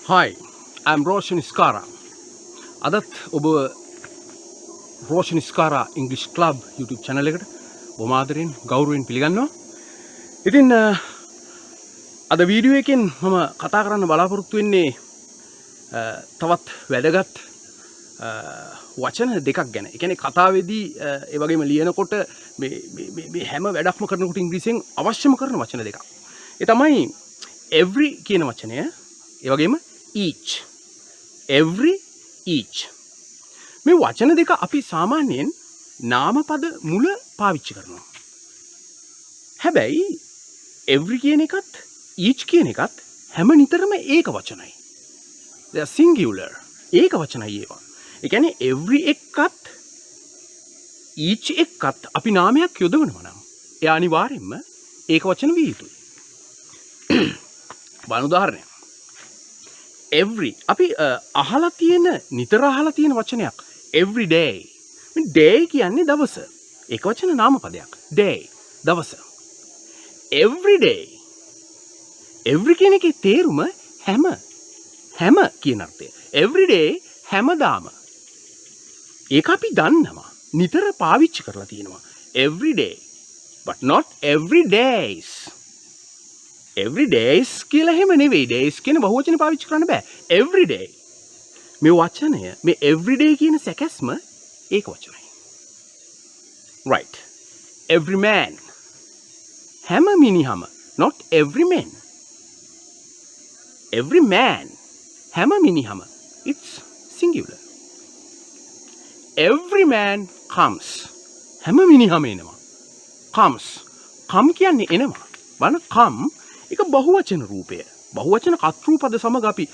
Hi, I'm Roshan Iskara. අදත් ඔබ Roshan Iskara English Club YouTube channel එකට බොහොම ආදරෙන් ගෞරවයෙන් පිළිගන්නවා. ඉතින් අද වීඩියෝ එකෙන් මම කතා කරන්න බලාපොරොත්තු වෙන්නේ තවත් වැදගත් වචන දෙකක් ගැන. ඒ කියන්නේ කතාවේදී ඒ වගේම ලියනකොට මේ හැම වැඩක්ම කරනකොට ඉංග්‍රීසියෙන් අවශ්‍යම කරන වචන දෙකක්. ඒ තමයි every කියන වචනය, ඒ වගේම each. every, each. මේ වචන දෙක අපි සාමාන්‍යයෙන් නාමපද මුල පාවිච්චි කරනවා. හැබැයි every කියන එකත් each කියන එකත් හැම නිතරම ඒක වචනයි. they are singular. ඒක වචනයි ඒවා. ඒ කියන්නේ every එකත් each එකත් අපි නාමයක් යොදවනවා නම් එයා අනිවාර්යෙන්ම ඒක වචන විය යුතුයි. බලන්න උදාහරණයක්. every අපි අහලා තියෙන නිතර අහලා තියෙන වචනයක් every day. මේ day කියන්නේ දවස. ඒක වචන නාමපදයක්. day දවස. every day. every කියන එකේ තේරුම හැම කියන අර්ථය. every day හැමදාම. ඒක අපි දන්නවා. නිතර පාවිච්චි කරලා තියෙනවා. every day but not every days. every days කියලා හැම නෙවෙයි. days කියන බහුවචනේ පාවිච්චි කරන්න බෑ. every day. මේ වචනය මේ every day කියන සැකස්ම ඒක වචනයි. right. every man. හැම මිනිහම. not every man. every man. හැම මිනිහම. it's singular. every man comes. හැම මිනිහම එනවා. comes. come කියන්නේ එනවා. බලන්න come එක බහුවචන රූපය. බහුවචන කර්තෘපද සමග අපි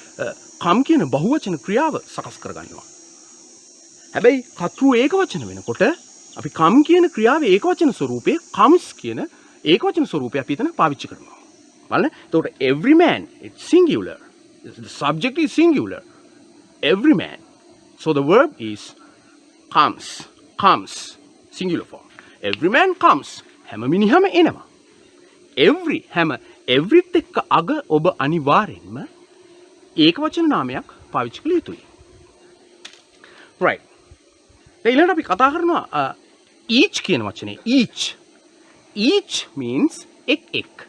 come කියන බහුවචන ක්‍රියාව සකස් කරගන්නවා. හැබැයි කර්තෘ ඒකවචන වෙනකොට අපි come කියන ක්‍රියාවේ ඒකවචන ස්වරූපයේ comes කියන ඒකවචන ස්වරූපය අපි එතන පාවිච්චි කරනවා. බලන්න. එතකොට every man it's singular. The subject is singular. Every man. So the verb is comes singular form. Every man comes. හැම මිනිහම එනවා. every හැම everyත් එක්ක අග ඔබ අනිවාර්යෙන්ම ඒකවචන නාමයක් පාවිච්චි කළ යුතුයි. right. දැන් ඊළඟට අපි කතා කරනවා each කියන වචනේ. each means එක්.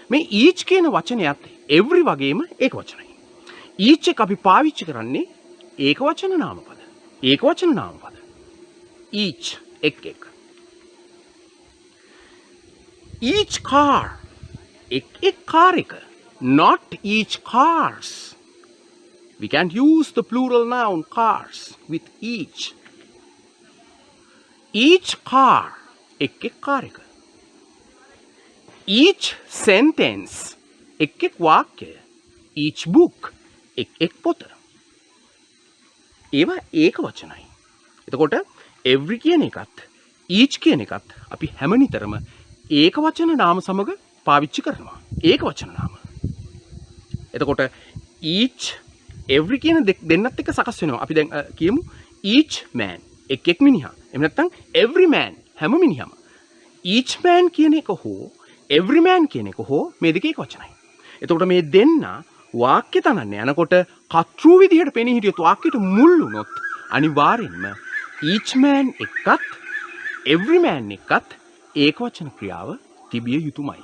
මේ each කියන වචනයත් every වගේම ඒක වචනයි. each එක අපි පාවිච්චි කරන්නේ ඒකවචන නාමපද. ඒකවචන නාමපද. each එක්. each car. එක් කාර් එක. not each cars. We can't use the plural noun cars with each. each car. එක් කාර් එක. each sentence. එක් වාක්‍යය. each book. එක් පොත. ඒවා ඒක වචනයි. එතකොට every කියන එකත් each කියන එකත් අපි හැම නිතරම ඒක වචන නාම සමග පාවිච්චි කරනවා. ඒක වචන නාම. එතකොට each every කියන දෙන්නත් එක්ක සකස් වෙනවා. අපි දැන් කියමු each man එක් මිනිහා. එහෙම නැත්නම් every man හැම මිනිහම. each man කියන එක හෝ every man කියන එක හෝ මේ දෙක එක වචනයි. එතකොට මේ දෙන්න වාක්‍ය තනන්න යනකොට කර්තෘ විදිහට පෙනී හිටියොත් වාක්‍යයට මුල් වුණොත් අනිවාර්යෙන්ම each man එකත් every man එකත් ඒක වචන ක්‍රියාව තිබිය යුතුමයි.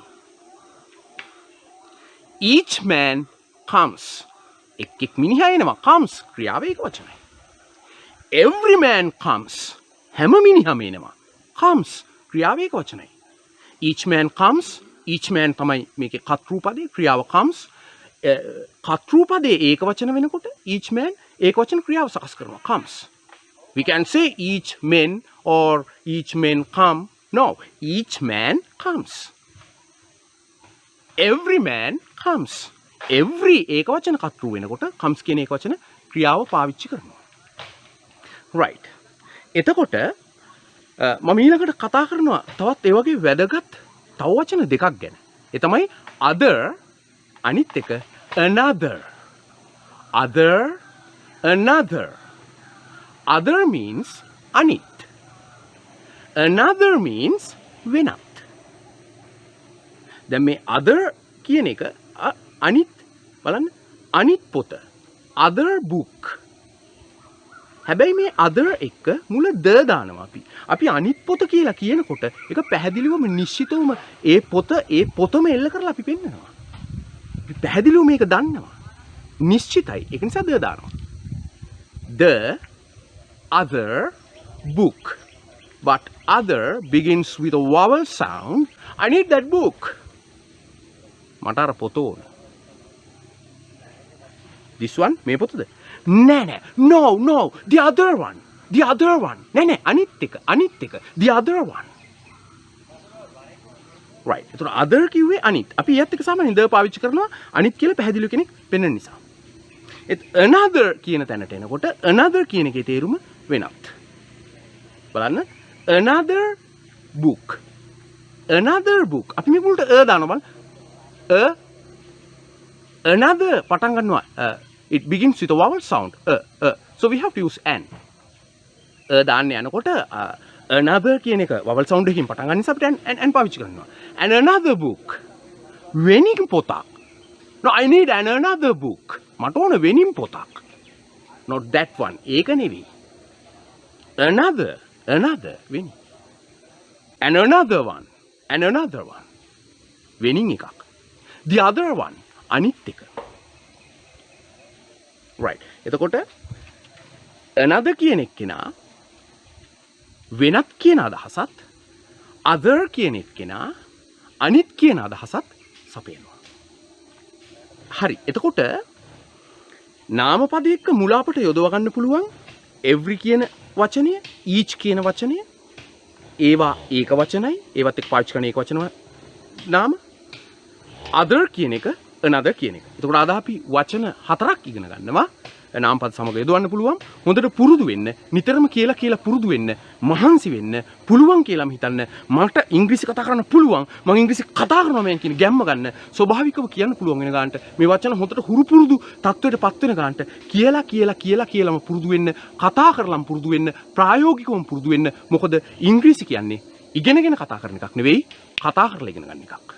each man comes. එක් මිනිහා එනවා. comes ක්‍රියාව ඒක වචනයි. every man comes. හැම මිනිහම එනවා. comes ක්‍රියාව ඒක වචනයි. each man comes. each man තමයි මේකේ කර්තෘපදේ. ක්‍රියාව comes. කර්තෘපදේ ඒක වචන වෙනකොට each man ඒක වචන ක්‍රියාව සකස් කරනවා. comes. We can say each man or each man come. No, each man comes. Every man comes. Every ඒක වචන කර්තෘ වෙනකොට comes කියන ඒක වචන ක්‍රියාව පාවිච්චි කරනවා. right. එතකොට මම ඊළඟට කතා කරනවා තවත් ඒ වගේ වැදගත් තව වචන දෙකක් ගැන. ඒ තමයි other අනිත් එක another. Another means අනිත්. another means වෙනත්. දැන් මේ other කියන එක අනිත් බලන්න අනිත් පොත other book. හැබැයි මේ other එක මුල ද දානවා අපි. අපි අනිත් පොත කියලා කියනකොට ඒක පැහැදිලිවම නිශ්චිතවම ඒ පොතම එල්ල කරලා අපි පෙන්නනවා. අපි පැහැදිලිව මේක දන්නවා. නිශ්චිතයි. ඒක නිසා ද දානවා. The other book. But other begins with a vowel sound. I need that book. මට අර පොත ඕන. This one මේ පොතද? නෑ no the other one නෑ අනිත් එක the other one right එතකොට other කිව්වේ අනිත් අපි ඊයත් එක සාමාන්‍යයෙන් ද පාවිච්චි කරනවා අනිත් කියලා පැහැදිලිව කෙනෙක් පෙන්වන්න නිසා another කියන තැනට එනකොට another කියන එකේ තේරුම වෙනත් බලන්න another book අපි මේ මුලට දානවා බලන්න another පටන් ගන්නවා it begins with a vowel sound so we have to use an දාන්න යනකොට another කියන එක vowel sound එකකින් පටන් ගන්න නිසා අපිට an පාවිච්චි කරනවා and another book වෙනින් පොතක් no I need another book මට ඕන වෙනින් පොතක් not that one ඒක නෙවෙයි another වෙනින් and another one වෙනින් එකක් the other one අනිත් එක right එතකොට another කියන එක්කෙනා වෙනත් කියන අදහසත් other කියන එක්කෙනා අනිත් කියන අදහසත් සපයනවා හරි එතකොට නාමපද එක්ක මුල අපට යොදව ගන්න පුළුවන් every කියන වචනය each කියන වචනය ඒවා ඒක වචනයි ඒවත් එක්ක පාවිච්චි කරන ඒක වචන නාම other කියන එක another කියන එක. එතකොට අද අපි වචන 4ක් ඉගෙන ගන්නවා. නාමපද සමග යොදවන්න පුළුවන්. හොඳට පුරුදු වෙන්න, නිතරම කියලා පුරුදු වෙන්න, මහන්සි වෙන්න, පුළුවන් කියලාම හිතන්න. මට ඉංග්‍රීසි කතා කරන්න පුළුවන්. මම ඉංග්‍රීසි කතා කරනවා මම කියන ගැම්ම ගන්න. ස්වභාවිකව කියන්න පුළුවන් වෙන ගන්නට මේ වචන හොඳට හුරු පුරුදු තත්ත්වයටපත් වෙන ගන්නට කියලාම පුරුදු වෙන්න, කතා කරලම පුරුදු වෙන්න, ප්‍රායෝගිකවම පුරුදු වෙන්න. මොකද ඉංග්‍රීසි කියන්නේ ඉගෙනගෙන කතා කරන එකක් නෙවෙයි, කතා කරලා ඉගෙන ගන්න එකක්.